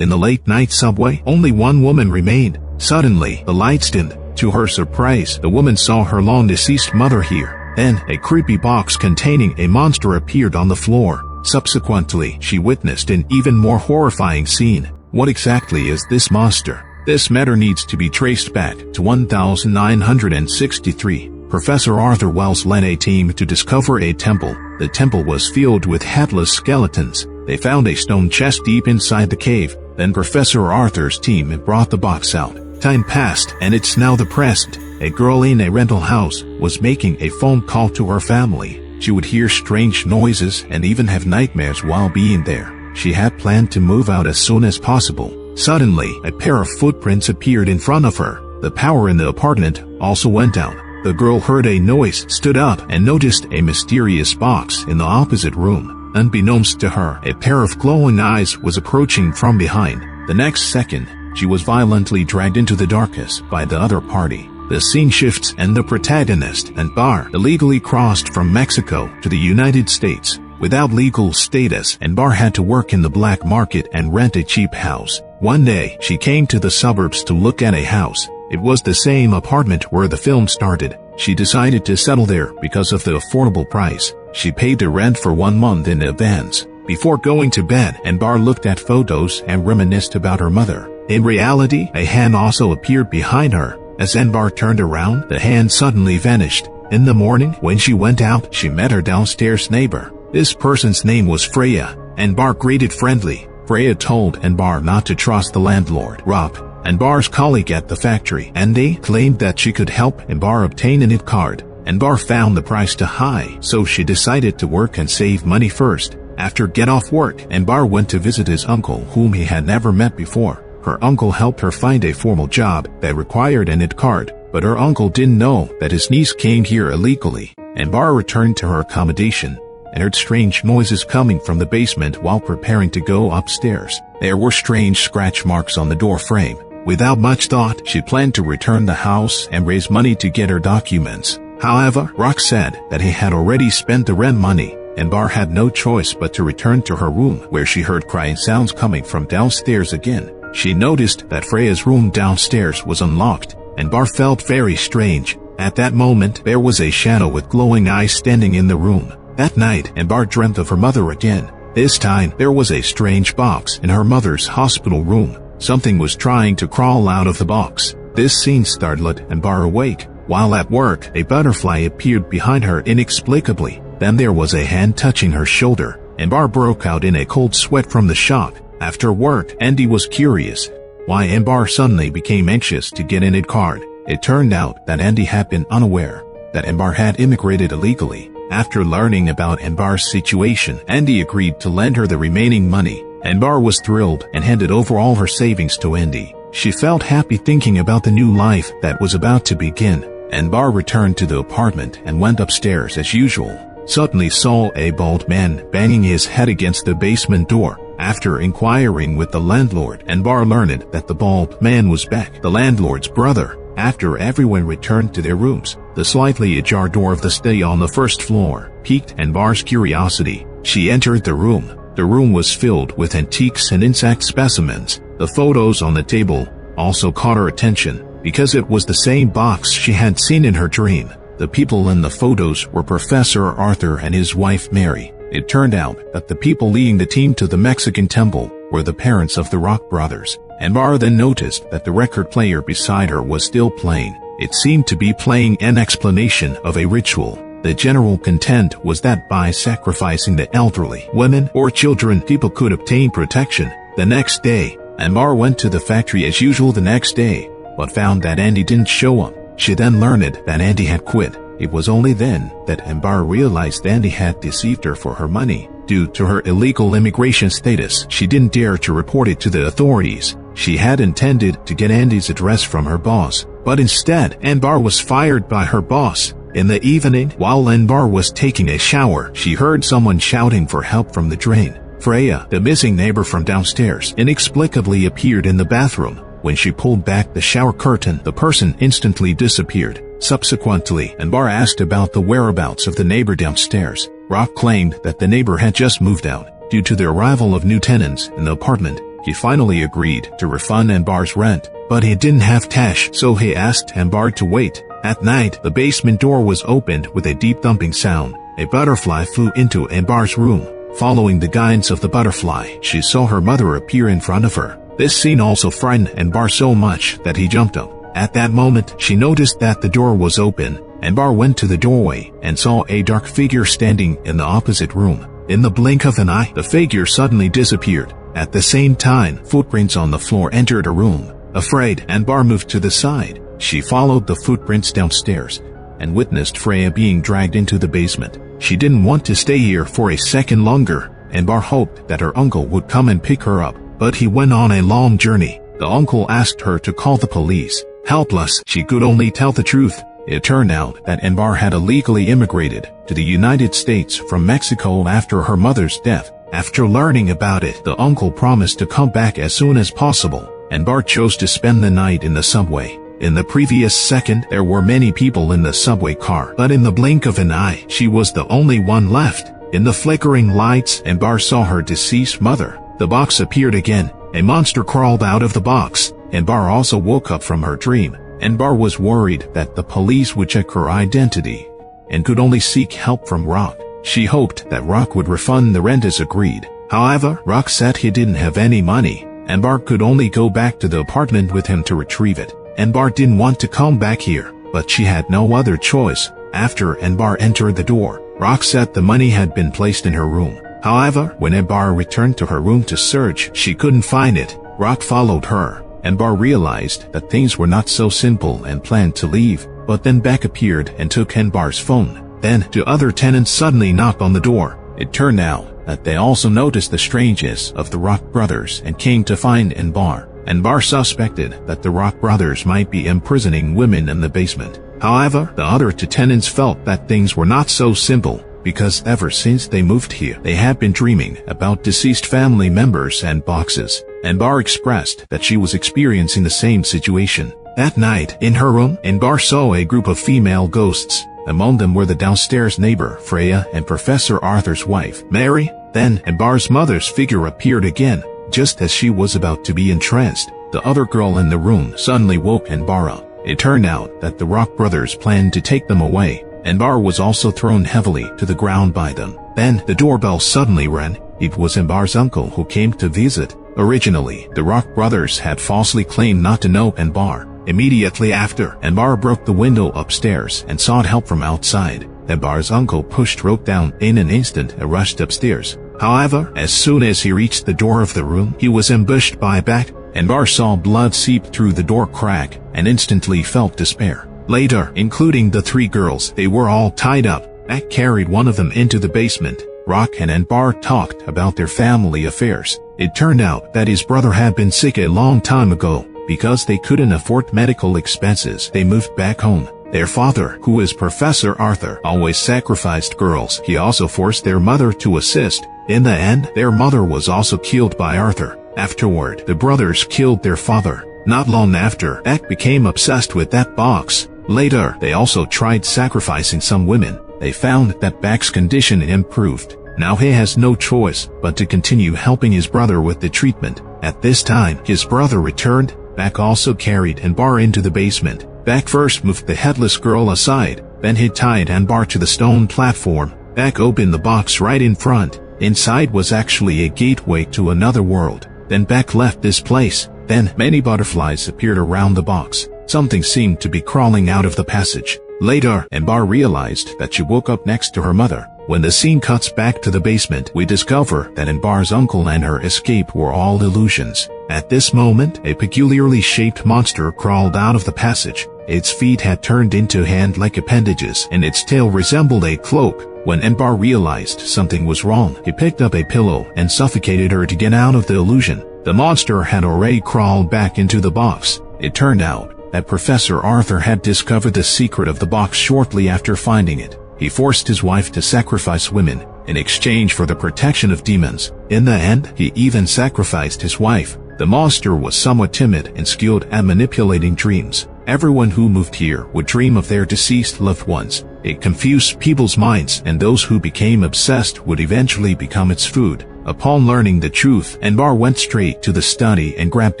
In the late-night subway, only one woman remained. Suddenly, the lights dimmed. To her surprise, the woman saw her long-deceased mother here. Then, a creepy box containing a monster appeared on the floor. Subsequently, she witnessed an even more horrifying scene. What exactly is this monster? This matter needs to be traced back to 1963. Professor Arthur Wells led a team to discover a temple. The temple was filled with headless skeletons. They found a stone chest deep inside the cave. Then Professor Arthur's team brought the box out. Time passed, and it's now the present. A girl in a rental house was making a phone call to her family. She would hear strange noises and even have nightmares while being there. She had planned to move out as soon as possible. Suddenly, a pair of footprints appeared in front of her. The power in the apartment also went out. The girl heard a noise, stood up, and noticed a mysterious box in the opposite room. Unbeknownst to her, a pair of glowing eyes was approaching from behind. The next second, she was violently dragged into the darkness by the other party. The scene shifts and the protagonist, Anbar, illegally crossed from Mexico to the United States. Without legal status, Anbar had to work in the black market and rent a cheap house. One day, she came to the suburbs to look at a house. It was the same apartment where the film started. She decided to settle there because of the affordable price. She paid the rent for 1 month in advance. Before going to bed, Anbar looked at photos and reminisced about her mother. In reality, a hand also appeared behind her. As Anbar turned around, the hand suddenly vanished. In the morning, when she went out, she met her downstairs neighbor. This person's name was Freya. Anbar greeted friendly. Freya told Anbar not to trust the landlord, Rob, Anbar's colleague at the factory, and they claimed that she could help Anbar obtain an IT card. Anbar found the price too high, so she decided to work and save money first. After get off work, Anbar went to visit his uncle, whom he had never met before. Her uncle helped her find a formal job that required an IT card, but her uncle didn't know that his niece came here illegally. Anbar returned to her accommodation and heard strange noises coming from the basement while preparing to go upstairs. There were strange scratch marks on the door frame. Without much thought, she planned to return the house and raise money to get her documents. However, Rock said that he had already spent the rent money. Anbar had no choice but to return to her room, where she heard crying sounds coming from downstairs again. She noticed that Freya's room downstairs was unlocked. Anbar felt very strange. At that moment, there was a shadow with glowing eyes standing in the room. That night, Anbar dreamt of her mother again. This time, there was a strange box in her mother's hospital room. Something was trying to crawl out of the box. This scene startled Anbar awake. While at work, a butterfly appeared behind her inexplicably. Then there was a hand touching her shoulder. Anbar broke out in a cold sweat from the shock. After work, Andy was curious why Anbar suddenly became anxious to get an IT card. It turned out that Andy had been unaware that Anbar had immigrated illegally. After learning about Anbar's situation, Andy agreed to lend her the remaining money. Anbar was thrilled and handed over all her savings to Andy. She felt happy thinking about the new life that was about to begin. Anbar returned to the apartment and went upstairs as usual. Suddenly saw a bald man banging his head against the basement door. After inquiring with the landlord, Anbar learned that the bald man was Beck, the landlord's brother. After everyone returned to their rooms, the slightly ajar door of the study on the first floor piqued Anbar's curiosity. She entered the room. The room was filled with antiques and insect specimens. The photos on the table also caught her attention because it was the same box she had seen in her dream. The people in the photos were Professor Arthur and his wife Mary. It turned out that the people leading the team to the Mexican temple were the parents of the Rock brothers. Anbar then noticed that the record player beside her was still playing. It seemed to be playing an explanation of a ritual. The general content was that by sacrificing the elderly, women, or children, people could obtain protection. The next day, Anbar went to the factory as usual the next day, but found that Andy didn't show up. She then learned that Andy had quit. It was only then that Anbar realized Andy had deceived her for her money. Due to her illegal immigration status, she didn't dare to report it to the authorities. She had intended to get Andy's address from her boss, but instead, Anbar was fired by her boss. In the evening, while Anbar was taking a shower, she heard someone shouting for help from the drain. Freya, the missing neighbor from downstairs, inexplicably appeared in the bathroom. When she pulled back the shower curtain, the person instantly disappeared. Subsequently, Anbar asked about the whereabouts of the neighbor downstairs. Rock claimed that the neighbor had just moved out. Due to the arrival of new tenants in the apartment, he finally agreed to refund Ambar's rent, but he didn't have cash, so he asked Ambar to wait. At night, the basement door was opened with a deep thumping sound. A butterfly flew into Ambar's room. Following the guidance of the butterfly, she saw her mother appear in front of her. This scene also frightened Ambar so much that he jumped up. At that moment, she noticed that the door was open. Ambar went to the doorway and saw a dark figure standing in the opposite room. In the blink of an eye, the figure suddenly disappeared. At the same time, footprints on the floor entered a room. Afraid, Ambar moved to the side. She followed the footprints downstairs and witnessed Freya being dragged into the basement. She didn't want to stay here for a second longer. Ambar hoped that her uncle would come and pick her up, but he went on a long journey. The uncle asked her to call the police. Helpless, she could only tell the truth. It turned out that Ambar had illegally immigrated to the United States from Mexico after her mother's death. After learning about it, the uncle promised to come back as soon as possible. Ambar chose to spend the night in the subway. In the previous second, there were many people in the subway car, but in the blink of an eye, she was the only one left. In the flickering lights, Ambar saw her deceased mother. The box appeared again. A monster crawled out of the box. Ambar also woke up from her dream. Ambar was worried that the police would check her identity and could only seek help from Rock. She hoped that Rock would refund the rent as agreed. However, Rock said he didn't have any money. Ambar could only go back to the apartment with him to retrieve it. Ambar didn't want to come back here, but she had no other choice. After Ambar entered the door, Rock said the money had been placed in her room. However, when Ambar returned to her room to search, she couldn't find it. Rock followed her. Ambar realized that things were not so simple and planned to leave, but then Beck appeared and took Ambar's phone. Then, two other tenants suddenly knocked on the door. It turned out that they also noticed the strangeness of the Rock brothers and came to find Ambar. Ambar suspected that the Rock brothers might be imprisoning women in the basement. However, the other two tenants felt that things were not so simple, because ever since they moved here, they had been dreaming about deceased family members and boxes. Ambar expressed that she was experiencing the same situation. That night, in her room, Ambar saw a group of female ghosts. Among them were the downstairs neighbor, Freya, and Professor Arthur's wife, Mary. Then, Ambar's mother's figure appeared again. Just as she was about to be entranced, the other girl in the room suddenly woke Ambar up. It turned out that the Rock brothers planned to take them away. Ambar was also thrown heavily to the ground by them. Then, the doorbell suddenly rang. It was Ambar's uncle who came to visit. Originally, the Rock brothers had falsely claimed not to know Ambar. Immediately after, Ambar broke the window upstairs and sought help from outside. Ambar's uncle pushed Rock down in an instant and rushed upstairs. However, as soon as he reached the door of the room, he was ambushed by Beck. Ambar saw blood seep through the door crack and instantly felt despair. Later, including the three girls, they were all tied up. Beck carried one of them into the basement. Rock and Ambar talked about their family affairs. It turned out that his brother had been sick a long time ago. Because they couldn't afford medical expenses, they moved back home. Their father, who is Professor Arthur, always sacrificed girls. He also forced their mother to assist. In the end, their mother was also killed by Arthur. Afterward, the brothers killed their father. Not long after, Beck became obsessed with that box. Later, they also tried sacrificing some women. They found that Beck's condition improved. Now he has no choice but to continue helping his brother with the treatment. At this time, his brother returned. Beck also carried Ambar into the basement. Beck first moved the headless girl aside, then he tied Ambar to the stone platform. Beck opened the box right in front. Inside was actually a gateway to another world. Then Beck left this place. Then many butterflies appeared around the box. Something seemed to be crawling out of the passage. Later, Ambar realized that she woke up next to her mother. When the scene cuts back to the basement, we discover that Ambar's uncle and her escape were all illusions. At this moment, a peculiarly shaped monster crawled out of the passage. Its feet had turned into hand-like appendages, and its tail resembled a cloak. When Ambar realized something was wrong, he picked up a pillow and suffocated her to get out of the illusion. The monster had already crawled back into the box. It turned out that Professor Arthur had discovered the secret of the box shortly after finding it. He forced his wife to sacrifice women in exchange for the protection of demons. In the end, he even sacrificed his wife. The monster was somewhat timid and skilled at manipulating dreams. Everyone who moved here would dream of their deceased loved ones. It confused people's minds, and those who became obsessed would eventually become its food. Upon learning the truth, Anbar went straight to the study and grabbed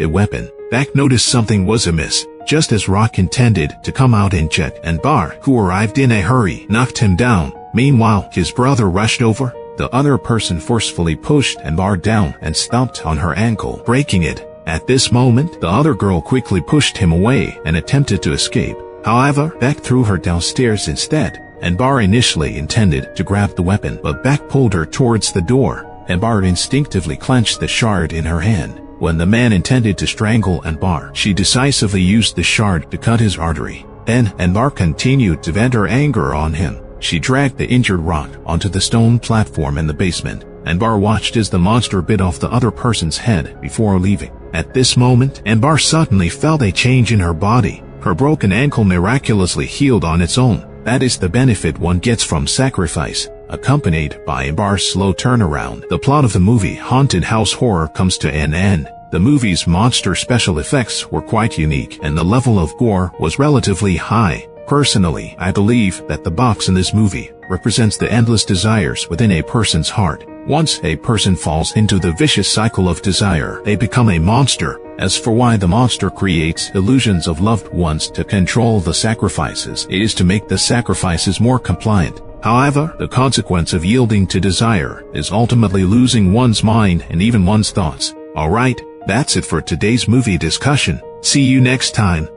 a weapon. Beck noticed something was amiss. Just as Rock intended to come out and check, Anbar, who arrived in a hurry, knocked him down. Meanwhile, his brother rushed over. The other person forcefully pushed Anbar down and stomped on her ankle, breaking it. At this moment, the other girl quickly pushed him away and attempted to escape. However, Beck threw her downstairs instead. Anbar initially intended to grab the weapon, but Beck pulled her towards the door. Anbar instinctively clenched the shard in her hand. When the man intended to strangle Anbar, she decisively used the shard to cut his artery. Then, Anbar continued to vent her anger on him. She dragged the injured Rock onto the stone platform in the basement. Anbar watched as the monster bit off the other person's head before leaving. At this moment, Anbar suddenly felt a change in her body. Her broken ankle miraculously healed on its own. That is the benefit one gets from sacrifice. Accompanied by Anbar's slow turnaround, the plot of the movie Haunted House Horror comes to an end. The movie's monster special effects were quite unique, and the level of gore was relatively high. Personally, I believe that the box in this movie represents the endless desires within a person's heart. Once a person falls into the vicious cycle of desire, they become a monster. As for why the monster creates illusions of loved ones to control the sacrifices, it is to make the sacrifices more compliant. However, the consequence of yielding to desire is ultimately losing one's mind and even one's thoughts. Alright, that's it for today's movie discussion. See you next time.